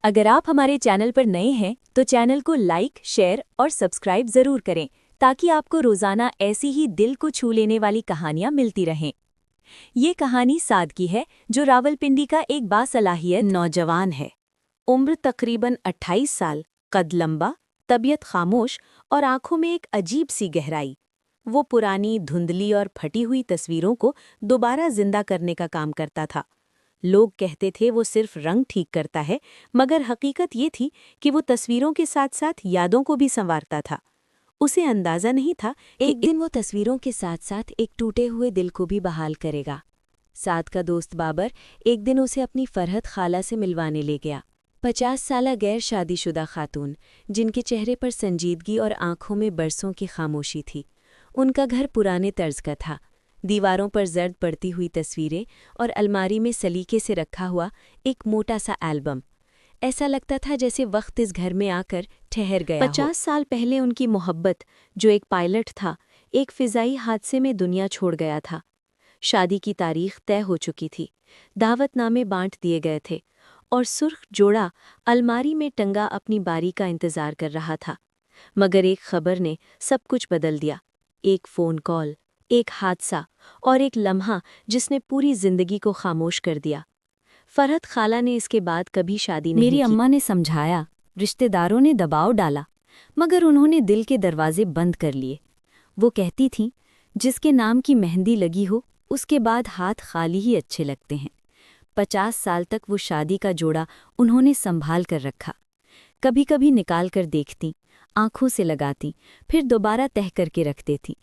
अगर आप हमारे चैनल पर नए हैं तो चैनल को लाइक, शेयर और सब्सक्राइब जरूर करें ताकि आपको रोजाना ऐसी ही दिल को छू लेने वाली कहानियां मिलती रहें। ये कहानी साद की है, जो रावलपिंडी का एक बासलाहियत नौजवान है। उम्र तकरीबन 28 साल, कद लंबा, तबीयत खामोश और आंखों में एक अजीब सी गहराई। वो पुरानी, धुंधली और फटी हुई तस्वीरों को दोबारा जिंदा करने का काम करता था। लोग कहते थे वो सिर्फ रंग ठीक करता है, मगर हकीकत ये थी कि वो तस्वीरों के साथ साथ यादों को भी संवारता था। उसे अंदाजा नहीं था कि एक दिन वो तस्वीरों के साथ साथ एक टूटे हुए दिल को भी बहाल करेगा। साद का दोस्त बाबर एक दिन उसे अपनी फरहत खाला से मिलवाने ले गया। 50 साला गैर शादीशुदा खातून, जिनके चेहरे पर संजीदगी और आंखों में बरसों की खामोशी थी। उनका घर पुराने तर्ज का था। दीवारों पर जर्द पड़ती हुई तस्वीरें और अलमारी में सलीके से रखा हुआ एक मोटा सा एल्बम। ऐसा लगता था जैसे वक्त इस घर में आकर ठहर गया 50 साल पहले उनकी मोहब्बत, जो एक पायलट था, एक फिजाई हादसे में दुनिया छोड़ गया था। शादी की तारीख तय हो चुकी थी, दावतनामे बांट दिए गए थे और सुर्ख जोड़ा अलमारी में टंगा अपनी बारी का इंतजार कर रहा था। मगर एक खबर ने सब कुछ बदल दिया। एक फ़ोन कॉल, एक हादसा और एक लम्हा जिसने पूरी जिंदगी को खामोश कर दिया। फरहत खाला ने इसके बाद कभी शादी नहीं की। मेरी अम्मा ने समझाया, रिश्तेदारों ने दबाव डाला, मगर उन्होंने दिल के दरवाजे बंद कर लिए। वो कहती थीं, जिसके नाम की मेहंदी लगी हो उसके बाद हाथ खाली ही अच्छे लगते हैं। 50 साल तक वो शादी का जोड़ा उन्होंने संभाल कर रखा। कभी कभी निकाल कर देखती, आंखों से लगाती, फिर दोबारा तह करके रख देती।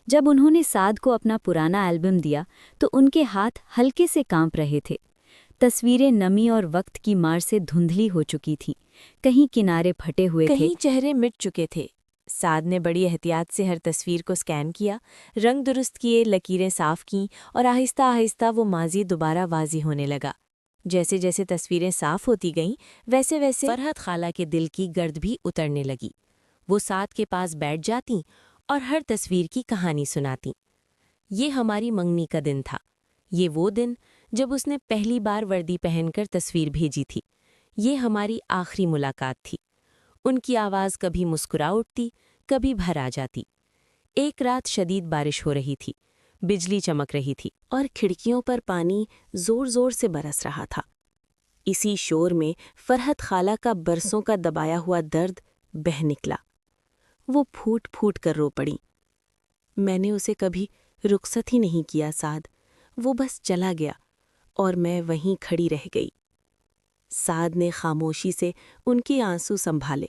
जब उन्होंने साद को अपना पुराना एल्बम दिया तो उनके हाथ हल्के से कांप रहे थे। तस्वीरें नमी और वक्त की मार से धुंधली हो चुकी थीं। कहीं किनारे फटे हुए थे, कहीं चेहरे मिट चुके थे। साद ने बड़ी एहतियात से हर तस्वीर को स्कैन किया, रंग दुरुस्त किए, लकीरें साफ कीं और आहिस्ता आहिस्ता वो माजी दोबारा वाजी होने लगा। जैसे जैसे तस्वीरें साफ होती गईं, वैसे वैसे फरहत खाला के दिल की गर्द भी उतरने लगी। वो साद के पास बैठ जाती और हर तस्वीर की कहानी सुनाती। ये हमारी मंगनी का दिन था। ये वो दिन जब उसने पहली बार वर्दी पहनकर तस्वीर भेजी थी। ये हमारी आखिरी मुलाकात थी। उनकी आवाज़ कभी मुस्कुरा उठती, कभी भर आ जाती। एक रात शदीद बारिश हो रही थी, बिजली चमक रही थी और खिड़कियों पर पानी जोर जोर से बरस रहा था। इसी शोर में फरहत खाला का बरसों का दबाया हुआ दर्द बह निकला। वो फूट फूट कर रो पड़ी। मैंने उसे कभी रुखसत ही नहीं किया साद, वो बस चला गया और मैं वहीं खड़ी रह गई। साद ने खामोशी से उनके आंसू संभाले।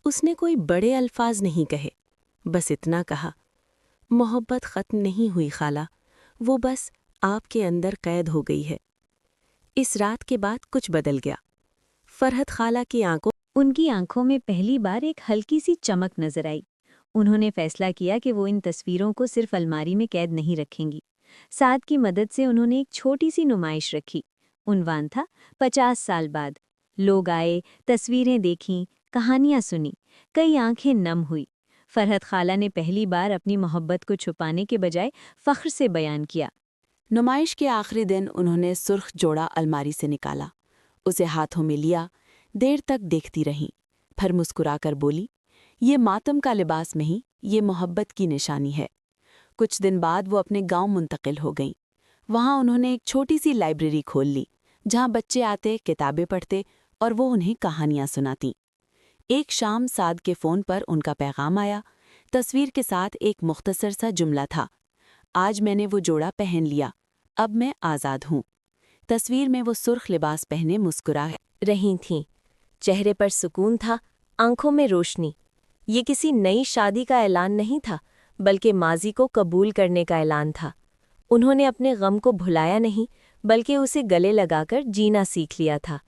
उसने कोई बड़े अल्फाज नहीं कहे, बस इतना कहा, मोहब्बत ख़त्म नहीं हुई खाला, वो बस आपके अंदर कैद हो गई है। इस रात के बाद कुछ बदल गया। फरहत खाला की उनकी आंखों में पहली बार एक हल्की सी चमक नजर आई। उन्होंने फैसला किया कि वो इन तस्वीरों को सिर्फ अलमारी में कैद नहीं रखेंगी। साद की मदद से उन्होंने एक छोटी सी नुमाइश रखी। उन्वान था 50 साल बाद। लोग आए, तस्वीरें देखीं, कहानियां सुनी, कई आंखें नम हुई। फरहत खाला ने पहली बार अपनी मोहब्बत को छुपाने के बजाय फख्र से बयान किया। नुमाइश के आखिरी दिन उन्होंने सुर्ख जोड़ा अलमारी से निकाला, उसे हाथों में लिया, देर तक देखती रहीं, फिर मुस्कुराकर बोली, ये मातम का लिबास नहीं, ये मोहब्बत की निशानी है। कुछ दिन बाद वो अपने गांव मुंतकिल हो गईं। वहां उन्होंने एक छोटी सी लाइब्रेरी खोल ली, जहां बच्चे आते, किताबें पढ़ते और वो उन्हें कहानियां सुनातीं। एक शाम साद के फ़ोन पर उनका पैगाम आया। तस्वीर के साथ एक मुख्तसर सा जुमला था, आज मैंने वो जोड़ा पहन लिया, अब मैं आज़ाद हूँ। तस्वीर में वो सुर्ख लिबास पहने मुस्कुरा रही थीं। चेहरे पर सुकून था, आंखों में रोशनी। ये किसी नई शादी का ऐलान नहीं था, बल्कि माजी को कबूल करने का ऐलान था। उन्होंने अपने गम को भुलाया नहीं, बल्कि उसे गले लगाकर जीना सीख लिया था।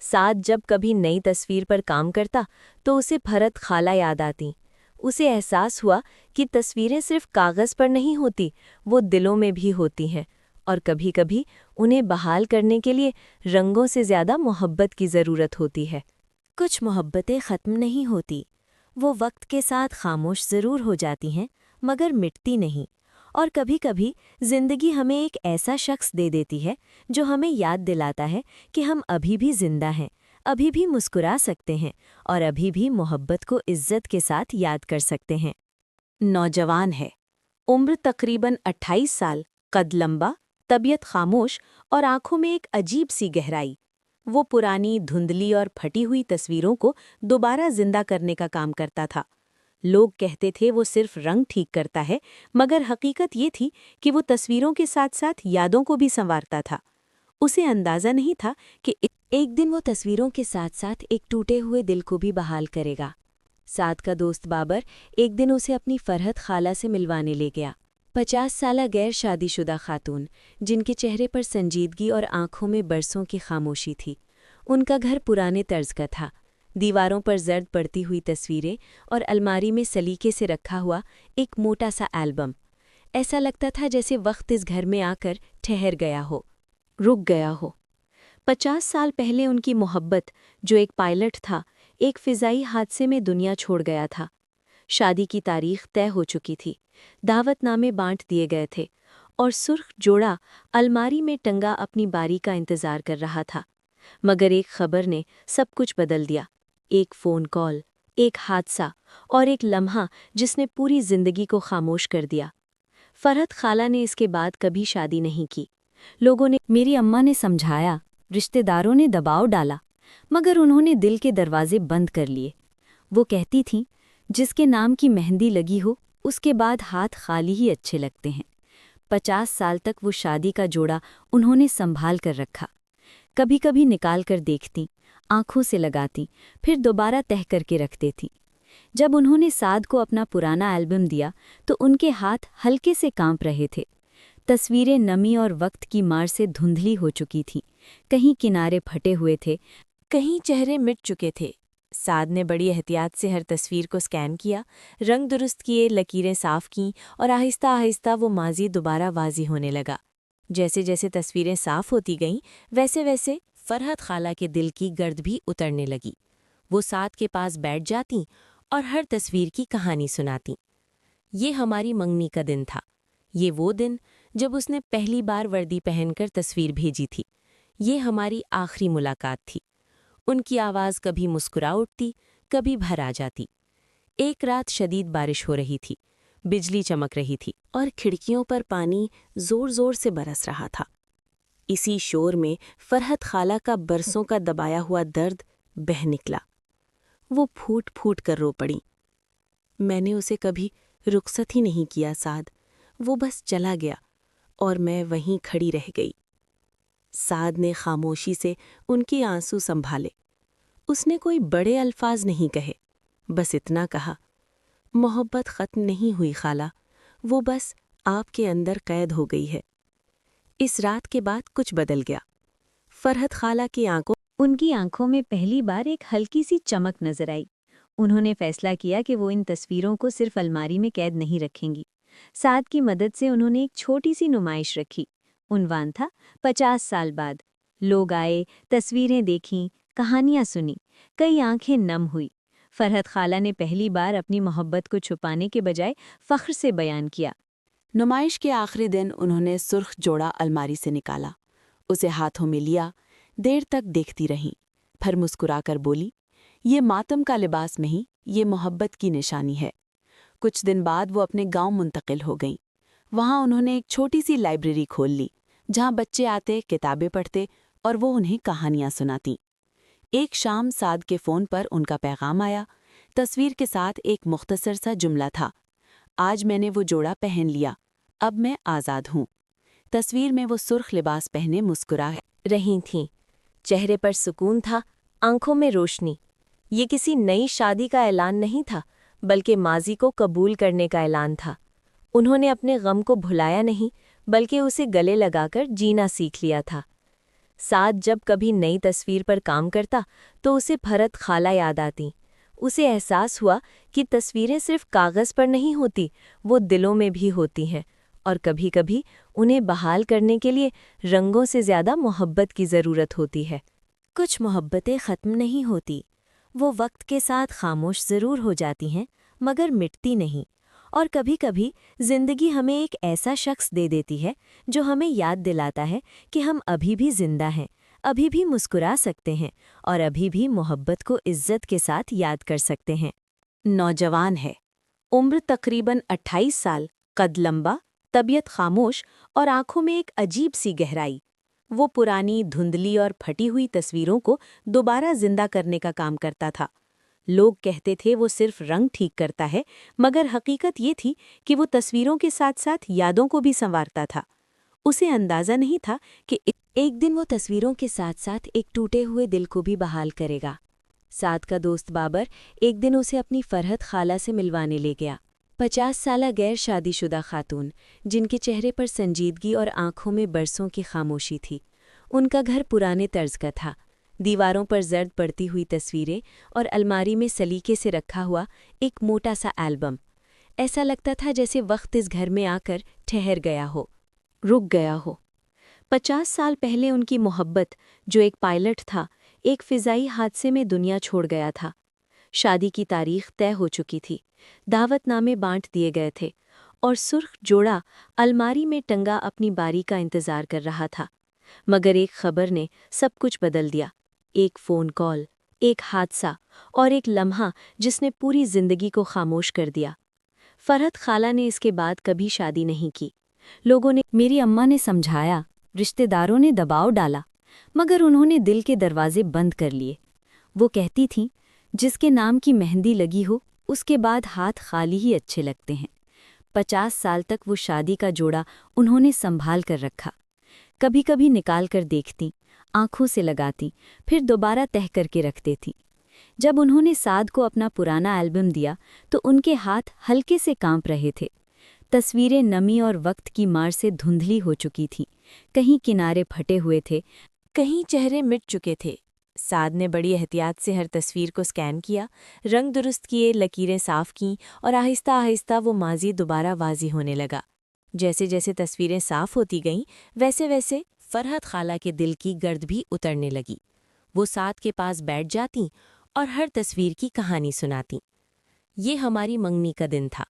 साद जब कभी नई तस्वीर पर काम करता तो उसे फरहत खाला याद आती। उसे एहसास हुआ कि तस्वीरें सिर्फ कागज़ पर नहीं होती, वो दिलों में भी होती हैं, और कभी कभी उन्हें बहाल करने के लिए रंगों से ज़्यादा मोहब्बत की ज़रूरत होती है। कुछ मोहब्बतें ख़त्म नहीं होती, वो वक्त के साथ खामोश ज़रूर हो जाती हैं, मगर मिटती नहीं। और कभी कभी ज़िंदगी हमें एक ऐसा शख्स दे देती है जो हमें याद दिलाता है कि हम अभी भी जिंदा हैं, अभी भी मुस्कुरा सकते हैं और अभी भी मोहब्बत को इज्जत के साथ याद कर सकते हैं। नौजवान है, उम्र तकरीबन 28 साल, कद लंबा, तबीयत खामोश और आंखों में एक अजीब सी गहराई। वो पुरानी धुंधली और फटी हुई तस्वीरों को दोबारा जिंदा करने का काम करता था। लोग कहते थे वो सिर्फ रंग ठीक करता है, मगर हकीकत ये थी कि वो तस्वीरों के साथ साथ यादों को भी संवारता था। उसे अंदाज़ा नहीं था कि एक दिन वो तस्वीरों के साथ साथ एक टूटे हुए दिल को भी बहाल करेगा। साद का दोस्त बाबर एक दिन उसे अपनी फरहत खाला से मिलवाने ले गया। 50 साला गैर शादीशुदा खातून, जिनके चेहरे पर संजीदगी और आंखों में बरसों की खामोशी थी। उनका घर पुराने तर्ज का था। दीवारों पर जर्द पड़ती हुई तस्वीरें और अलमारी में सलीके से रखा हुआ एक मोटा सा एल्बम। ऐसा लगता था जैसे वक्त इस घर में आकर ठहर गया हो, रुक गया हो। 50 साल पहले उनकी मोहब्बत, जो एक पायलट था, एक फ़िज़ाई हादसे में दुनिया छोड़ गया था। शादी की तारीख तय हो चुकी थी, दावतनामे बांट दिए गए थे और सुर्ख जोड़ा अलमारी में टंगा अपनी बारी का इंतज़ार कर रहा था। मगर एक खबर ने सब कुछ बदल दिया। एक फ़ोन कॉल, एक हादसा और एक लम्हा जिसने पूरी ज़िंदगी को खामोश कर दिया। फरहत खाला ने इसके बाद कभी शादी नहीं की। लोगों ने, मेरी अम्मा ने समझाया, रिश्तेदारों ने दबाव डाला, मगर उन्होंने दिल के दरवाजे बंद कर लिए। वो कहती थीं, जिसके नाम की मेहंदी लगी हो उसके बाद हाथ खाली ही अच्छे लगते हैं। 50 साल तक वो शादी का जोड़ा उन्होंने संभाल कर रखा। कभी कभी निकाल कर देखती, आंखों से लगाती, फिर दोबारा तह करके रख देती। जब उन्होंने साद को अपना पुराना एल्बम दिया तो उनके हाथ हल्के से कांप रहे थे। तस्वीरें नमी और वक्त की मार से धुंधली हो चुकी थीं। कहीं किनारे फटे हुए थे, कहीं चेहरे मिट चुके थे। साद ने बड़ी एहतियात से हर तस्वीर को स्कैन किया, रंग दुरुस्त किए, लकीरें साफ कीं और आहिस्ता आहिस्ता वो माजी दोबारा वाजी होने लगा। जैसे जैसे तस्वीरें साफ होती गईं, वैसे वैसे फरहत खाला के दिल की गर्द भी उतरने लगी। वो साद के पास बैठ जातीं और हर तस्वीर की कहानी सुनातीं। ये हमारी मंगनी का दिन था। ये वो दिन जब उसने पहली बार वर्दी पहनकर तस्वीर भेजी थी। ये हमारी आखिरी मुलाकात थी। उनकी आवाज़ कभी मुस्कुरा उठती, कभी भर आ जाती। एक रात शदीद बारिश हो रही थी, बिजली चमक रही थी और खिड़कियों पर पानी ज़ोर ज़ोर से बरस रहा था। इसी शोर में फरहत खाला का बरसों का दबाया हुआ दर्द बह निकला। वो फूट फूट कर रो पड़ी। मैंने उसे कभी रुखसत ही नहीं किया साद, वो बस चला गया और मैं वहीं खड़ी रह गई। साद ने खामोशी से उनके आंसू संभाले। उसने कोई बड़े अल्फाज नहीं कहे, बस इतना कहा, मोहब्बत ख़त्म नहीं हुई खाला, वो बस आपके अंदर कैद हो गई है। इस रात के बाद कुछ बदल गया। फरहत खाला की उनकी आंखों में पहली बार एक हल्की सी चमक नजर आई। उन्होंने फैसला किया कि वो इन तस्वीरों को सिर्फ अलमारी में कैद नहीं रखेंगी। साद की मदद से उन्होंने एक छोटी सी नुमाइश रखी। उन्वान था 50 साल बाद। लोग आए, तस्वीरें देखीं, कहानियां सुनी, कई आंखें नम हुई। फरहत खाला ने पहली बार अपनी मोहब्बत को छुपाने के बजाय फ़ख्र से बयान किया। नुमाइश के आखिरी दिन उन्होंने सुर्ख जोड़ा अलमारी से निकाला, उसे हाथों में लिया, देर तक देखती रहीं, फिर मुस्कुराकर बोली, ये मातम का लिबास नहीं, ये मोहब्बत की निशानी है। कुछ दिन बाद वो अपने गांव मुंतकिल हो गईं। वहाँ उन्होंने एक छोटी सी लाइब्रेरी खोल ली, जहाँ बच्चे आते, किताबें पढ़ते और वो उन्हें कहानियाँ सुनातीं। एक शाम साद के फ़ोन पर उनका पैगाम आया। तस्वीर के साथ एक मुख्तसर सा जुमला था, आज मैंने वो जोड़ा पहन लिया, अब मैं आज़ाद हूँ। तस्वीर में वो सुर्ख लिबास पहने मुस्कुरा रही थीं। चेहरे पर सुकून था, आंखों में रोशनी। ये किसी नई शादी का ऐलान नहीं था, बल्कि माजी को कबूल करने का ऐलान था। उन्होंने अपने गम को भुलाया नहीं, बल्कि उसे गले लगाकर जीना सीख लिया था। साद जब कभी नई तस्वीर पर काम करता तो उसे फरहत खाला याद आती। उसे एहसास हुआ कि तस्वीरें सिर्फ कागज़ पर नहीं होती, वो दिलों में भी होती हैं, और कभी कभी उन्हें बहाल करने के लिए रंगों से ज़्यादा मोहब्बत की ज़रूरत होती है। कुछ मोहब्बतें ख़त्म नहीं होती, वो वक्त के साथ खामोश ज़रूर हो जाती हैं, मगर मिटती नहीं। और कभी कभी ज़िंदगी हमें एक ऐसा शख्स दे देती है जो हमें याद दिलाता है कि हम अभी भी जिंदा हैं, अभी भी मुस्कुरा सकते हैं और अभी भी मोहब्बत को इज्जत के साथ याद कर सकते हैं। नौजवान है, उम्र तकरीबन 28 साल, कद लंबा, तबीयत खामोश और आंखों में एक अजीब सी गहराई। वो पुरानी धुंधली और फटी हुई तस्वीरों को दोबारा जिंदा करने का काम करता था। लोग कहते थे वो सिर्फ रंग ठीक करता है, मगर हकीकत ये थी कि वो तस्वीरों के साथ साथ यादों को भी संवारता था। उसे अंदाजा नहीं था कि एक दिन वो तस्वीरों के साथ साथ एक टूटे हुए दिल को भी बहाल करेगा। साद का दोस्त बाबर एक दिन उसे अपनी फरहत खाला से मिलवाने ले गया। 50 साला गैर शादीशुदा खातून, जिनके चेहरे पर संजीदगी और आंखों में बरसों की खामोशी थी। उनका घर पुराने तर्ज का था। दीवारों पर जर्द पड़ती हुई तस्वीरें और अलमारी में सलीके से रखा हुआ एक मोटा सा एल्बम। ऐसा लगता था जैसे वक्त इस घर में आकर ठहर गया हो, रुक गया हो। 50 साल पहले उनकी मोहब्बत, जो एक पायलट था, एक फिजाई हादसे में दुनिया छोड़ गया था। शादी की तारीख तय हो चुकी थी, दावतनामे बांट दिए गए थे और सुर्ख जोड़ा अलमारी में टंगा अपनी बारी का इंतजार कर रहा था। मगर एक खबर ने सब कुछ बदल दिया। एक फ़ोन कॉल, एक हादसा और एक लम्हा जिसने पूरी जिंदगी को खामोश कर दिया। फरहत खाला ने इसके बाद कभी शादी नहीं की। लोगों ने, मेरी अम्मा ने समझाया, रिश्तेदारों ने दबाव डाला, मगर उन्होंने दिल के दरवाजे बंद कर लिए। वो कहती थीं, जिसके नाम की मेहंदी लगी हो उसके बाद हाथ खाली ही अच्छे लगते हैं। 50 साल तक वो शादी का जोड़ा उन्होंने संभाल कर रखा। कभी कभी निकाल कर देखती, आंखों से लगाती, फिर दोबारा तह करके रखती थी। जब उन्होंने साद को अपना पुराना एल्बम दिया तो उनके हाथ हल्के से कांप रहे थे। तस्वीरें नमी और वक्त की मार से धुंधली हो चुकी थीं। कहीं किनारे फटे हुए थे, कहीं चेहरे मिट चुके थे। साद ने बड़ी एहतियात से हर तस्वीर को स्कैन किया, रंग दुरुस्त किए, लकीरें साफ कीं और आहिस्ता आहिस्ता वो माजी दोबारा वाजी होने लगा। जैसे जैसे तस्वीरें साफ होती गईं, वैसे वैसे फरहत खाला के दिल की गर्द भी उतरने लगी। वो साद के पास बैठ जातीं और हर तस्वीर की कहानी सुनातीं। ये हमारी मंगनी का दिन था।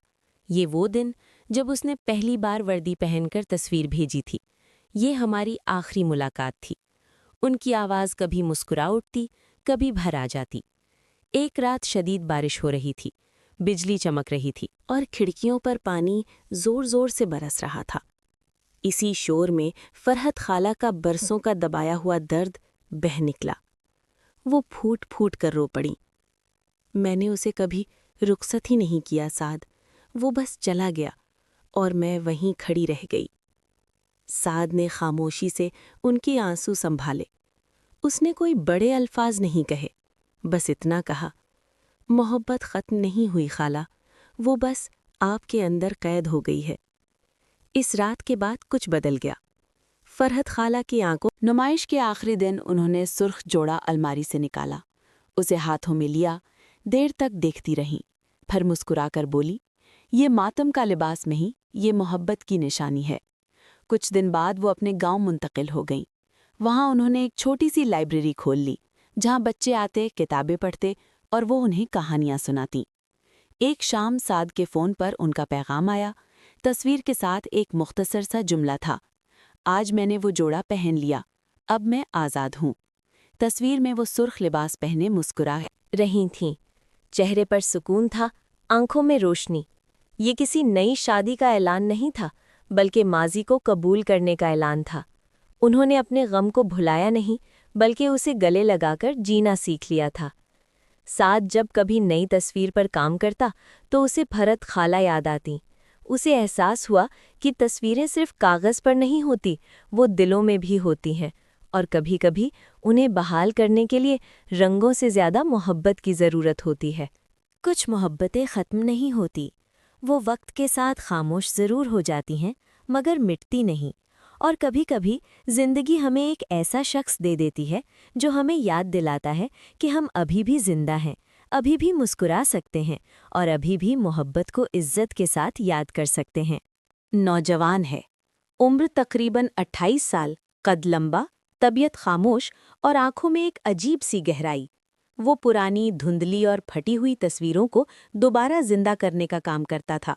ये वो दिन जब उसने पहली बार वर्दी पहनकर तस्वीर भेजी थी। ये हमारी आखिरी मुलाकात थी। उनकी आवाज़ कभी मुस्कुरा उठती, कभी भर आ जाती। एक रात शदीद बारिश हो रही थी, बिजली चमक रही थी और खिड़कियों पर पानी जोर जोर से बरस रहा था। इसी शोर में फरहत खाला का बरसों का दबाया हुआ दर्द बह निकला। वो फूट फूट कर रो पड़ी। मैंने उसे कभी रुखसत ही नहीं किया साद, वो बस चला गया और मैं वहीं खड़ी रह गई। साद ने खामोशी से उनके आंसू संभाले। उसने कोई बड़े अल्फाज नहीं कहे, बस इतना कहा, मोहब्बत ख़त्म नहीं हुई खाला, वो बस आपके अंदर कैद हो गई है। इस रात के बाद कुछ बदल गया। फरहत खाला की आंखों, नुमाइश के आखिरी दिन उन्होंने सुर्ख जोड़ा अलमारी से निकाला, उसे हाथों में लिया, देर तक देखती रहीं, फिर मुस्कुराकर बोली, ये मातम का लिबास नहीं, ये मोहब्बत की निशानी है। कुछ दिन बाद वो अपने गांव मुंतकिल हो गईं। वहां उन्होंने एक छोटी सी लाइब्रेरी खोल ली, जहां बच्चे आते, किताबें पढ़ते और वो उन्हें कहानियां सुनाती। एक शाम साद के फ़ोन पर उनका पैगाम आया, तस्वीर के साथ एक मुख्तसर सा जुमला था, आज मैंने वो जोड़ा पहन लिया, अब मैं आज़ाद हूँ। तस्वीर में वो सुर्ख लिबास पहने मुस्कुरा रही थीं। चेहरे पर सुकून था, आंखों में रोशनी। ये किसी नई शादी का ऐलान नहीं था, बल्कि माजी को कबूल करने का ऐलान था। उन्होंने अपने गम को भुलाया नहीं, बल्कि उसे गले लगाकर जीना सीख लिया था। साद जब कभी नई तस्वीर पर काम करता तो उसे फरहत खाला याद आती। उसे एहसास हुआ कि तस्वीरें सिर्फ कागज़ पर नहीं होती, वो दिलों में भी होती हैं, और कभी कभी उन्हें बहाल करने के लिए रंगों से ज़्यादा मोहब्बत की ज़रूरत होती है। कुछ मोहब्बतें ख़त्म नहीं होती, वो वक्त के साथ खामोश ज़रूर हो जाती हैं, मगर मिटती नहीं। और कभी कभी ज़िंदगी हमें एक ऐसा शख्स दे देती है जो हमें याद दिलाता है कि हम अभी भी जिंदा हैं, अभी भी मुस्कुरा सकते हैं और अभी भी मोहब्बत को इज्जत के साथ याद कर सकते हैं। नौजवान है, उम्र तकरीबन 28 साल, कद लंबा, तबीयत खामोश और आंखों में एक अजीब सी गहराई। वो पुरानी धुंधली और फटी हुई तस्वीरों को दोबारा जिंदा करने का काम करता था।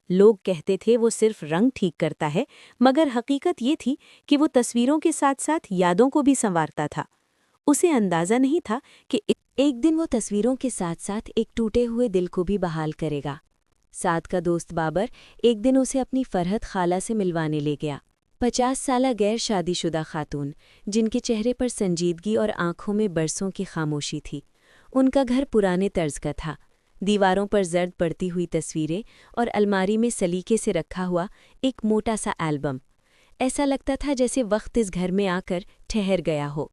لوگ کہتے تھے وہ صرف رنگ ٹھیک کرتا ہے، مگر حقیقت یہ تھی کہ وہ تصویروں کے ساتھ ساتھ یادوں کو بھی سنوارتا تھا۔ اسے اندازہ نہیں تھا کہ ایک دن وہ تصویروں کے ساتھ ساتھ ایک ٹوٹے ہوئے دل کو بھی بحال کرے گا۔ سعد کا دوست بابر ایک دن اسے اپنی فرحت خالہ سے ملوانے لے گیا۔ 50 سالہ غیر شادی شدہ خاتون، جن کے چہرے پر سنجیدگی اور آنکھوں میں برسوں کی خاموشی تھی۔ ان کا گھر پرانے طرز کا تھا، دیواروں پر زرد پڑتی ہوئی تصویریں اور الماری میں سلیقے سے رکھا ہوا ایک موٹا سا البم۔ ایسا لگتا تھا جیسے وقت اس گھر میں آ کر ٹھہر گیا ہو۔